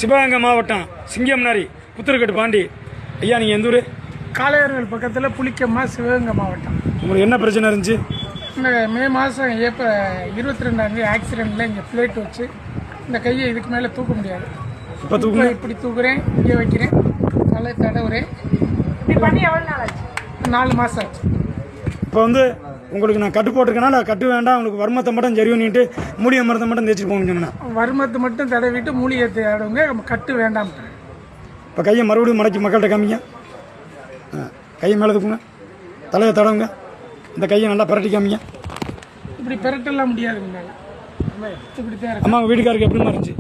சிவகங்கை மாவட்டம் சிங்கம்னாரி புத்தூர்கட்டு பாண்டி. ஐயா நீங்கள் எந்த ஊர்? காளையார்கள் பக்கத்தில் புளிக்கம்மா, சிவகங்கை மாவட்டம். உங்களுக்கு என்ன பிரச்சனை இருந்துச்சு? இந்த மே மாதம் 22ஆம் ஆக்சிடெண்ட்டில் இங்கே பிளேட் வச்சு இந்த கையை இதுக்கு மேலே தூக்க முடியாது. இப்போ தூக்குங்க. இப்படி தூக்குறேன், இங்கே வைக்கிறேன், தலை தடவுறேன். இப்படி பண்ணி எவ்வளோ நாள் ஆச்சு? 4 மாதம் ஆச்சு. இப்போ உங்களுக்கு நான் கட்டு போட்டிருக்கேனா கட்டு வேண்டாம், உங்களுக்கு வர்மத்தை மட்டும் சரி பண்ணிட்டு மூலிகை மரத்தை மட்டும் தேய்ச்சிட்டு போகணும்னு சொன்னேன். வர்மத்தை மட்டும் தடவிட்டு மூலிகை தடவுங்க, கட்டு வேண்டாம். இப்போ கையை மறுபடியும் மடக்கி மக்கள்கிட்ட காமிங்க. கையை மேலே தூக்குங்க, தலையை தடவுங்க, இந்த கையை நல்லா பிரட்டி காமிங்க. இப்படி பிரட்டெல்லாம் முடியாதுங்க. இப்படி தான் அம்மா உங்கள் வீட்டுக்காருக்கு எப்படிமா இருந்துச்சு?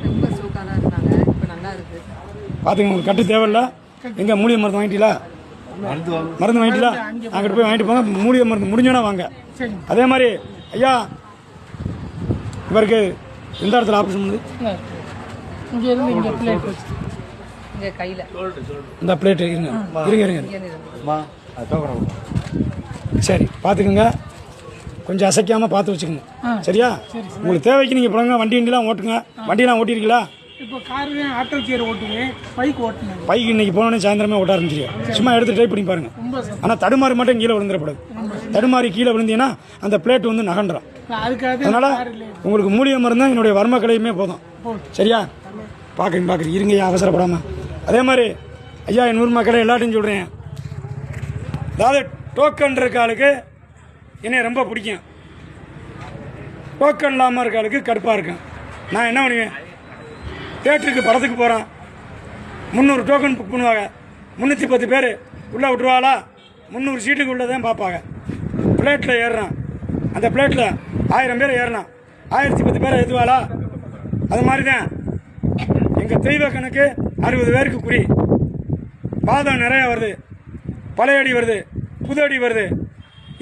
ரொம்ப சூப்பராக இருந்தாங்க. இப்போ நல்லா இருக்கு. பார்த்துங்க, உங்களுக்கு கட்டு தேவையில்ல. எங்கே மூலிகை மருந்து வாங்கிட்டீங்களா? மருந்து வாங்கிட்டீங்களா? அங்கிட்டு போய் வாங்கிட்டு போங்க. மூலிகை மருந்து முடிஞ்சோன்னா வாங்க. அதே மாதிரி ஐயா இவருக்கு எந்த இடத்துல ஆப்ரேஷன் பண்ணுது? இங்கே இருந்து இங்கே பிளேட் வச்சு இங்கே கையில் இந்த பிளேட்டு இருங்க இருங்க இருங்க. சரி பார்த்துக்குங்க, கொஞ்சம் அசைக்காமல் பார்த்து வச்சுக்கோங்க. சரியா? உங்களுக்கு தேவைக்கு நீங்கள் போங்க. வண்டிலாம் ஓட்டுங்க. வண்டியெலாம் ஓட்டிருக்கீங்களா? இப்போ காரு ஆட்டோ சேர் ஓட்டுவேன், பைக் ஓட்டுனேன். பைக் இன்னைக்கு போனோடனே சாயந்தரமே ஓட்ட ஆரம்பிச்சிருக்கேன். சும்மா எடுத்து ட்ரை பண்ணி பாருங்க. ஆனால் தடுமாறி மட்டும் கீழே விழுந்துடக்கூடாது. தடுமாறி கீழே விழுந்தீங்கன்னா அந்த பிளேட் நகண்டுறோம். அதனால உங்களுக்கு மூலிகை மருந்து என்னுடைய வர்ம கலையுமே போதும். சரியா? பார்க்குறீங்க இருங்க, அவசரப்படாமல். அதே மாதிரி ஐயா என் ஊர் மக்களை எல்லாத்தையும் சொல்கிறேன். அதாவது டோக்கன் இருக்க ஆளுக்கு என்னை ரொம்ப பிடிக்கும், டோக்கன் இல்லாமல் இருக்க ஆளுக்கு கடுப்பாக இருக்கும். நான் என்ன பண்ணுவேன், தேட்டருக்கு படத்துக்கு போகிறேன், 300 டோக்கன் புக் பண்ணுவாங்க. 310 பேர் உள்ளே விட்டுருவாளா? 300 சீட்டுக்கு உள்ளே தான் பார்ப்பாங்க. பிளேட்டில் ஏறுறான், அந்த பிளேட்டில் 1000 பேர் ஏறலாம், 1010 பேரை ஏற்றுவாளா? அது மாதிரி தான் எங்கள் தெய்வ கணக்கு 60 பேருக்கு குறி. பாதம் நிறையா வருது, பழையடி வருது, புது அடி வருது,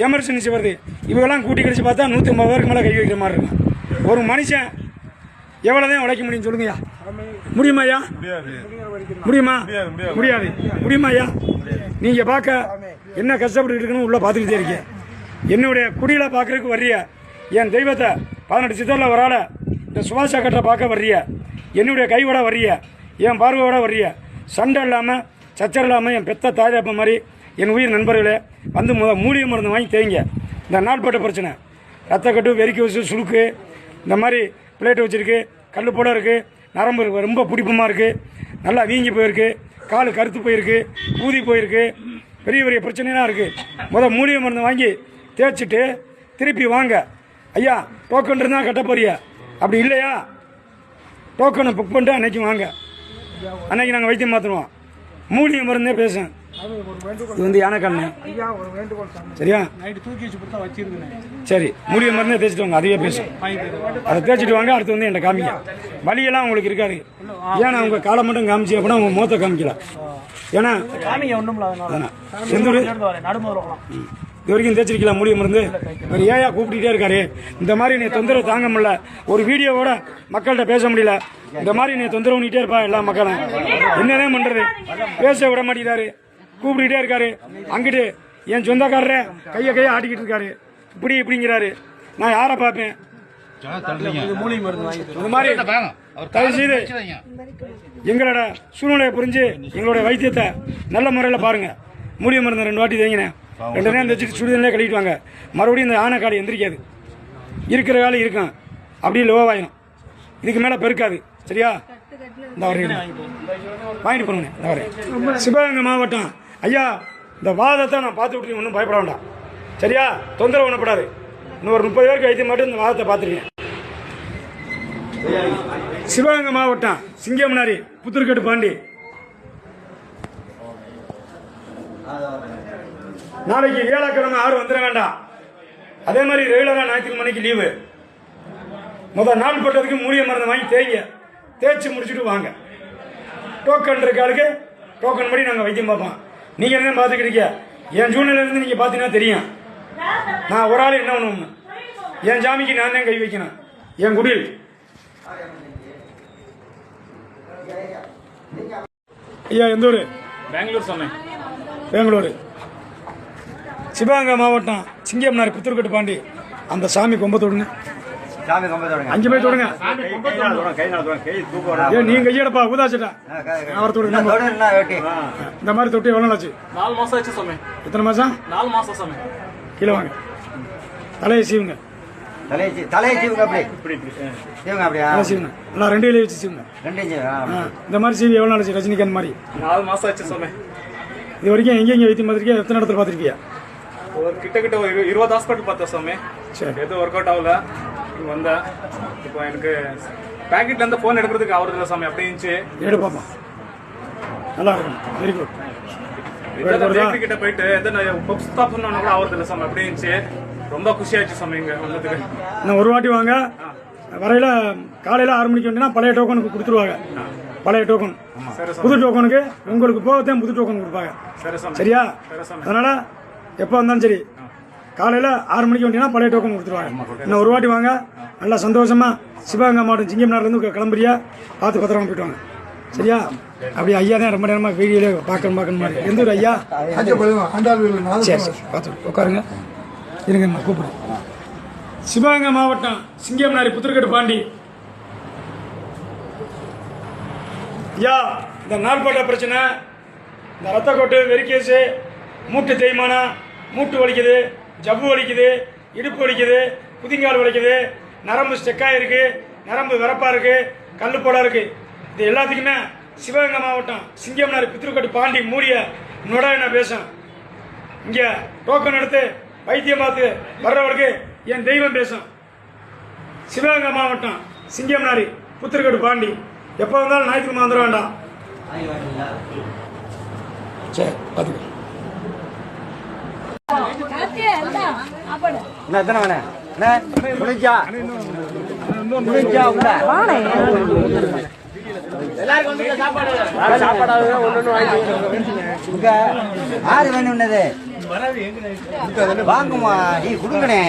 எமர்ஜென்சி வருது. இவெல்லாம் கூட்டி கழிச்சு பார்த்தா 150 பேருக்கு மேலே கை வைக்கிற மாதிரி இருக்கும். ஒரு மனுஷன் எவ்வளோதான் உழைக்க முடியும் சொல்லுங்கய்யா? முடியுமா ஐயா? முடியுமா? முடியாது. முடியுமா ஐயா? நீங்கள் பார்க்க என்ன கஷ்டப்பட்டு இருக்கணும் உள்ள பார்த்துக்கிட்டே இருக்கேன். என்னுடைய குடியில் பார்க்குறதுக்கு வர்றிய, என் தெய்வத்தை 18 சித்தரில் வரால இந்த சுபாஷா கட்டை பார்க்க வர்றிய, என்னுடைய கையோட வர்றிய, என் பார்வையோட வர்றிய, சண்டை இல்லாமல் சச்சர் இல்லாமல் என் பெத்த தாய்தாப்ப மாதிரி என் உயிர் நண்பர்களே மூலிகை மருந்து வாங்கி தேய்ங்க. இந்த நாள்பட்ட பிரச்சனை, ரத்தக்கட்டு, வெறிக்கோசு, சுளுக்கு, இந்த மாதிரி பிளேட்டு வச்சுருக்கு, கல் போட இருக்குது, நரம்பு ரொம்ப பிடிப்பமாக இருக்குது, நல்லா வீங்கி போயிருக்கு, கால் கருத்து போயிருக்கு, ஊதி போயிருக்கு, பெரிய பெரிய பிரச்சனைலாம் இருக்குது. மூலிகை மருந்து வாங்கி தேய்ச்சிட்டு திருப்பி வாங்க. ஐயா டோக்கன் இருந்தால் கட்ட போறியா? அப்படி இல்லையா, டோக்கனை புக் பண்ணிட்டு அன்னைக்கு வாங்க. அன்னைக்கு நாங்கள் வைத்தியம் மாற்றுவோம். மூலிகை மருந்தே பேசுகிறேன். இது யானைக்கண்ணு. சரியா? சரி, மூலிகை மருந்தே தேய்ச்சிட்டு வாங்க. அதுவே பேசும். அதை தேய்ச்சிட்டு வாங்க. அடுத்து என்கிட்ட காமிக்க. வலியெல்லாம் உங்களுக்கு இருக்காது. ஏன்னா உங்கள் காலை மட்டும் காமிச்சு அப்படின்னா உங்கள் முகத்தை காமிக்கலாம். ஏன்னா இது வரைக்கும் தேய்ச்சிருக்கலாம் மூலிகை மருந்து. ஒரு ஏயா கூப்பிட்டுட்டே இருக்காரு. இந்த மாதிரி நீ தொந்தரவு தாங்க முடியல, ஒரு வீடியோவோட மக்கள்கிட்ட பேச முடியல. இந்த மாதிரி நீ தொந்தரவு பண்ணிட்டே இருப்பா எல்லா மக்களும். என்னதான் பண்றது, பேச விட மாட்டேங்கிறாரு, கூப்பிட்டுக்கிட்டே இருக்காரு. அங்கிட்டு என் சொந்தக்காரரை கையை ஆட்டிக்கிட்டு இருக்காரு, இப்படிங்கிறாரு. நான் யாரை பார்ப்பேன்? இந்த மாதிரி தயவு செய்து எங்களோட சூழ்நிலையை புரிஞ்சு எங்களோட வைத்தியத்தை நல்ல முறையில் பாருங்க. மூலிகை மருந்து 2 வாட்டி தேங்கினேன், 2 நேரம் தைச்சிட்டு சுடுதண்ணிலே கழிட்டு வாங்க. மறுபடியும் இந்த ஆனை காடு எந்திரிக்காது, இருக்கிற காலம் இருக்கும், அப்படியே லோவாயிடும், இதுக்கு மேலே பெருக்காது. சரியா? இந்த வரையும் வாங்கிட்டு போனேன். இந்த வரையும் சிவகங்கை மாவட்டம். ஐயா இந்த வாதத்தை நான் பார்த்து விட்டு ஒன்றும் பயப்பட வேண்டாம். சரியா? தொந்தரவு பண்ணப்படாது. இன்னும் ஒரு 30 பேருக்கு வைத்தியம் மட்டும் இந்த வாதத்தை பார்த்துருக்கேன். சிவகங்கை மாவட்டம் சிங்கம்னாரி புத்தூர்கட்டு பாண்டி. நாளைக்கு வியாழக்கிழமை 6 வந்துட வேண்டாம். அதே மாதிரி ரெகுலராக ஞாயிற்றுக்கிழமைக்கு லீவு. முதல் நாள் பட்டதுக்கு மூலிகை மருந்து வாங்கி தேய்ச்சி முடிச்சுட்டு வாங்க. டோக்கன் இருக்க ஆளுக்கு டோக்கன் படி நாங்கள் வைத்தியம் பார்ப்போம். நீங்கள் என்ன பார்த்துக்கிட்டீங்க? என் சூழ்நிலையிலேருந்து நீங்கள் பார்த்தீங்கன்னா தெரியும். நான் ஒரு ஆள் என்ன பண்ணுவோம்னு. என் ஜாமிக்கு நான் தான் கை வைக்கணும். என் குடில் ஐயா எந்த ஊர்? பெங்களூர் சொன்னேன். பெங்களூர். சிவகங்கை மாவட்டம் சிங்கம்னாரி புத்தூர்கட்டு பாண்டி. அந்த சாமி கொம்பத்தோடுங்க. சாமி கம்பத்தை தொடங்க. அங்கே போய் தொடுங்க. ஏன் நீங்க கையெடுப்பா ஊதாச்சிட்டா அவர் தொடுங்க. இந்த தொடர் என்ன வெட்டி? இந்த மாதிரி தொட்டி எவ்வளோ ஆச்சு? 4 மாசம் ஆச்சு சாமி. எத்தனை மாசம்? 4 மாசம் சாமி. கீழே வாங்க. தலையை சீவுங்க. தலையை சீவுங்க அப்படி. சீவுங்க அப்படியா? தலை சீவுங்க. நல்லா 2 இலையை வச்சு சீவுங்க. 2 இன்ச்சு. இந்த மாதிரி சீவி எவ்வளோ ஆச்சு? ரஜினிகாந்த் மாதிரி 4 மாசம் ஆச்சு சாமி. இது வரைக்கும் எங்கெங்க வைத்தியம் பார்த்துருக்கியா? எத்தனை இடத்துல பார்த்துருக்கியா? ஒரு கிட்ட ஒரு 20 ஹாஸ்பிட்டல் பார்த்தேன் சாமி. சரி. எதுவும் ஒர்க் அவுட் ஆகல. இங்க வந்தேன். இப்போ எனக்கு பேக்கெட்ல இருந்து ஃபோன் எடுக்கிறதுக்கு ஆவறது இல்லை சாமி. அப்படியே இருந்துச்சு. எடுப்பாப்பா. நல்லா இருக்கும். Very good. பேக்கரி கிட்ட போயிட்டு எத்தனை பப்ஸ் ஸ்டாப் சொன்னா கூட ஆவறது இல்லை சாமி. அப்படியே இருந்துச்சு. ரொம்ப குஷியாச்சு சாமி இங்க வந்ததுக்கு. இன்னும் ஒரு வாட்டி வாங்க. வரையில காலையில் 6 மணிக்கு வந்தீங்கன்னா பழைய டோக்கனுக்கு கொடுத்துருவாங்க. பழைய டோக்கன். புது டோக்கனுக்கு உங்களுக்கு போகத்தான் புது டோக்கன் கொடுப்பாங்க. சரியா? அதனால எப்போ வந்தாலும் சரி காலையில் 6 மணிக்கு வந்தீங்கன்னா பழைய டோக்கன் கொடுத்துருவாங்க. இன்னும் ஒரு வாட்டி வாங்க. நல்லா சந்தோஷமா சிவகங்கை மாவட்டம் சிங்கம்னார்லேருந்து கிளம்புறியா பார்த்து பத்திரமா போயிட்டு வாங்க. சரியா? அப்படி ஐயா தான் ரொம்ப நேரமாக வீடியோல பார்க்கணும் மாதிரி. எந்த ஒரு ஐயா? சரி சரி பார்த்து உட்காருங்க. இருங்க நான் கூப்பிடுறேன். சிவகங்கை மாவட்டம் சிங்கம்னாரி புத்திரக்கட்டு பாண்டி. ஐயா, இந்த நாள்பட்ட பிரச்சனை, இந்த ரத்த கொட்டு, வெறிக்கேசு, மூட்டு தேய்மானம், மூட்டு வலிக்குது, ஜவ்வு வலிக்குது, இடுப்பு வலிக்குது, குதிங்கால் வலிக்குது, நரம்பு ஸ்டெக்காக இருக்கு, நரம்பு வரப்பா இருக்கு, கல்லுப்போடா இருக்கு. இது எல்லாத்துக்குமே சிவகங்கை மாவட்டம் சிங்கம்னாரி புத்திரக்கட்டு பாண்டி மூடிய நொட என்ன பேசும். இங்கே டோக்கன் எடுத்து வைத்தியம் பார்த்து வர்றவருக்கு என் தெய்வம் பேசும். சிவகங்கை மாவட்டம் சிங்கம்னாரி புத்திரக்கட்டு பாண்டி. எப்போ வந்தாலும் ஞாயிற்றுக்கிழமை வந்துட வேண்டாம். சரி பார்த்துக்க. என்ன எத்தனை வேணே? முடிஞ்சா முடிஞ்சா உள்ள இங்க யாரு வேணும்னது வாங்குமா? நீ கொடுங்கண்ணே.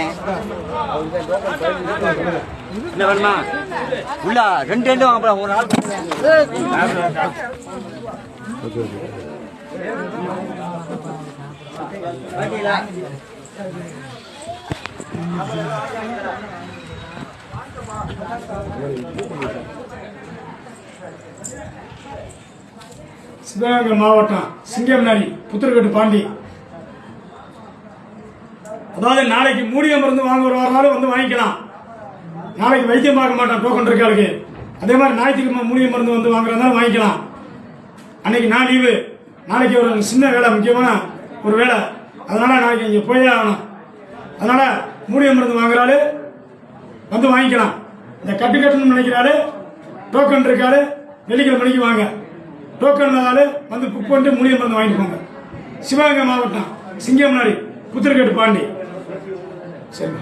என்ன வேணுமா? உள்ள 2 வாங்க. ஒரு ஆள் சிவகங்கை மாவட்டம் சிங்கம்னாரி புத்திரக்கட்டு பாண்டி. அதாவது நாளைக்கு மூலிகை மருந்து வாங்க வரனாலும் வந்து வாங்கிக்கலாம். நாளைக்கு வைத்தியம் பார்க்க மாட்டான் டோக்கன் இருக்காளுக்கு. அதே மாதிரி ஞாயிற்றுக்கிழமை மூலிகை மருந்து வந்து வாங்குறதுனால வாங்கிக்கலாம். அன்னைக்கு நான் லீவு. நாளைக்கு ஒரு சின்ன வேலை, முக்கியமான ஒரு வேலை. அதனால நாளைக்கு இங்கே போயே ஆகணும். அதனால மூலிகை மருந்து வாங்குறாரு வந்து வாங்கிக்கலாம். இந்த கட்டுக்கட்டுன்னு நினைக்கிறாரு டோக்கன் இருக்காரு. வெள்ளிக்கிழமை மணிக்கு வாங்க. டோக்கன் வந்து புக் பண்ணிட்டு மூலிகை மருந்து வாங்கிட்டு போங்க. சிவகங்கை மாவட்டம் சிங்கம்னாரி புத்திரக்கட்டு பாண்டி. சரிங்க.